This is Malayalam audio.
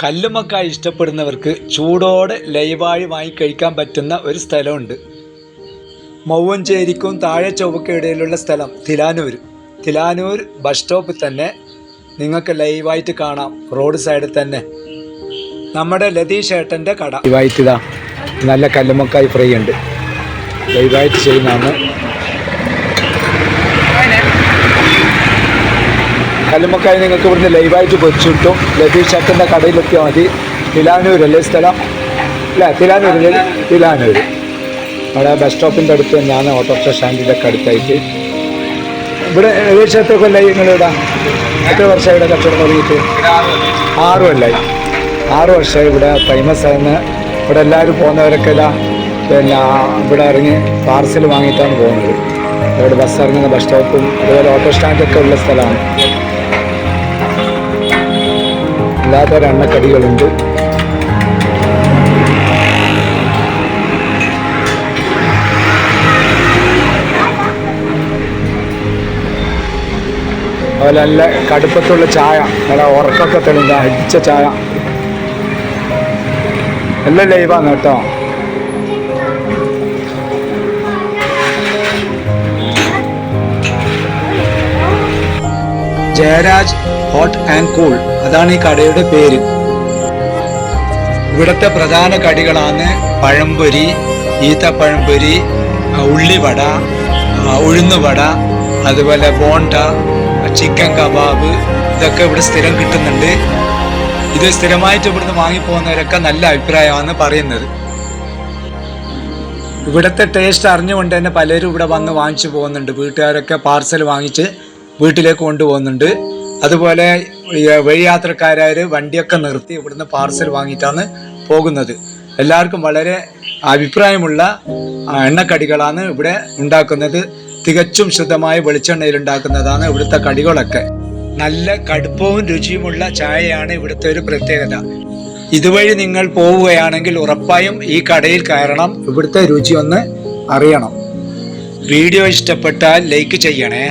കല്ലുമ്മക്കായ ഇഷ്ടപ്പെടുന്നവർക്ക് ചൂടോടെ ലൈവായി വാങ്ങി കഴിക്കാൻ പറ്റുന്ന ഒരു സ്ഥലമുണ്ട്. മൗവഞ്ചേരിക്കും താഴെ ചൊവ്വയ്ക്കും ഇടയിലുള്ള സ്ഥലം തിലാനൂർ ബസ് സ്റ്റോപ്പിൽ തന്നെ നിങ്ങൾക്ക് ലൈവായിട്ട് കാണാം. റോഡ് സൈഡിൽ തന്നെ നമ്മുടെ ലതീഷ് ഏട്ടൻ്റെ കട. ലൈവായിട്ട് ഇതാ നല്ല കല്ലുമ്മക്കായ് ഫ്രൈ ഉണ്ട്, ലൈവായിട്ട് ചെയ്യുന്നതാണ്. കല്ലുമ്മക്കായ് നിങ്ങൾക്ക് ഇവിടുന്ന് ലൈവായിട്ട് പൊരിച്ചു കിട്ടും. ലതീഷ് ഏട്ടൻ്റെ കടയിലെത്തിയാൽ മതി. തിലാനൂരല്ലേ സ്ഥലം? അല്ല, തിലാനൂർ അവിടെ ബസ് സ്റ്റോപ്പിൻ്റെ അടുത്ത് തന്നെയാണ്, ഓട്ടോറിക്ഷ സ്റ്റാൻഡിൻ്റെ ഒക്കെ അടുത്തായിട്ട്. ഇവിടെ ഏകദേശം നിങ്ങളിവിടെ എത്ര വർഷമായി ഇവിടെ കച്ചവടം തുടങ്ങിയിട്ട്? 6 കൊല്ലമായി. 6 വർഷമായി ഇവിടെ ഫേമസ് ആയെന്ന്. ഇവിടെ എല്ലാവരും പോകുന്നവരൊക്കെ ഇതാ പിന്നെ ഇവിടെ ഇറങ്ങി പാർസൽ വാങ്ങിയിട്ടാണ് പോകുന്നത്. ഇവിടെ ബസ് ഇറങ്ങുന്ന ബസ് സ്റ്റോപ്പും അതുപോലെ ഓട്ടോ സ്റ്റാൻഡൊക്കെ ഉള്ള സ്ഥലമാണ്. എല്ലാത്തരം എണ്ണക്കടികളുണ്ട്. അതുപോലെ നല്ല കടുപ്പത്തുള്ള ചായ, നല്ല ഉറക്കൊക്കെ തെളിഞ്ഞ അടിച്ച ചായ എല്ലാം ലൈവാണ് കേട്ടോ. ജയരാജ് ഹോട്ട് ആൻഡ് കൂൾ, അതാണ് ഈ കടയുടെ പേര്. ഇവിടുത്തെ പ്രധാന കടികളാണ് പഴംപൊരി, ഈത്തപ്പഴംപൊരി, ഉള്ളിവട, ഉഴുന്നുവട, അതുപോലെ ബോണ്ട, ചിക്കൻ കബാബ്, ഇതൊക്കെ ഇവിടെ സ്ഥിരം കിട്ടുന്നുണ്ട്. ഇത് സ്ഥിരമായിട്ട് ഇവിടുന്ന് വാങ്ങിപ്പോകുന്നവരൊക്കെ നല്ല അഭിപ്രായമാണ് പറയുന്നത്. ഇവിടുത്തെ ടേസ്റ്റ് അറിഞ്ഞുകൊണ്ട് തന്നെ പലരും ഇവിടെ വന്ന് വാങ്ങിച്ചു പോകുന്നുണ്ട്. വീട്ടുകാരൊക്കെ പാർസൽ വാങ്ങിച്ച് വീട്ടിലേക്ക് കൊണ്ടുപോകുന്നുണ്ട്. അതുപോലെ വഴിയാത്രക്കാരായ വണ്ടിയൊക്കെ നിർത്തി ഇവിടുന്ന് പാർസൽ വാങ്ങിയിട്ടാണ് പോകുന്നത്. എല്ലാവർക്കും വളരെ അഭിപ്രായമുള്ള എണ്ണക്കടികളാണ് ഇവിടെ ഉണ്ടാക്കുന്നത്. തികച്ചും ശുദ്ധമായ വെളിച്ചെണ്ണയിൽ ഉണ്ടാക്കുന്നതാണ് ഇവിടുത്തെ കടികളൊക്കെ. നല്ല കടുപ്പവും രുചിയുമുള്ള ചായയാണ് ഇവിടുത്തെ ഒരു പ്രത്യേകത. ഇതുവഴി നിങ്ങൾ പോവുകയാണെങ്കിൽ ഉറപ്പായും ഈ കടയിൽ കയറണം, ഇവിടുത്തെ രുചി ഒന്ന് അറിയണം. വീഡിയോ ഇഷ്ടപ്പെട്ടാൽ ലൈക്ക് ചെയ്യണേ.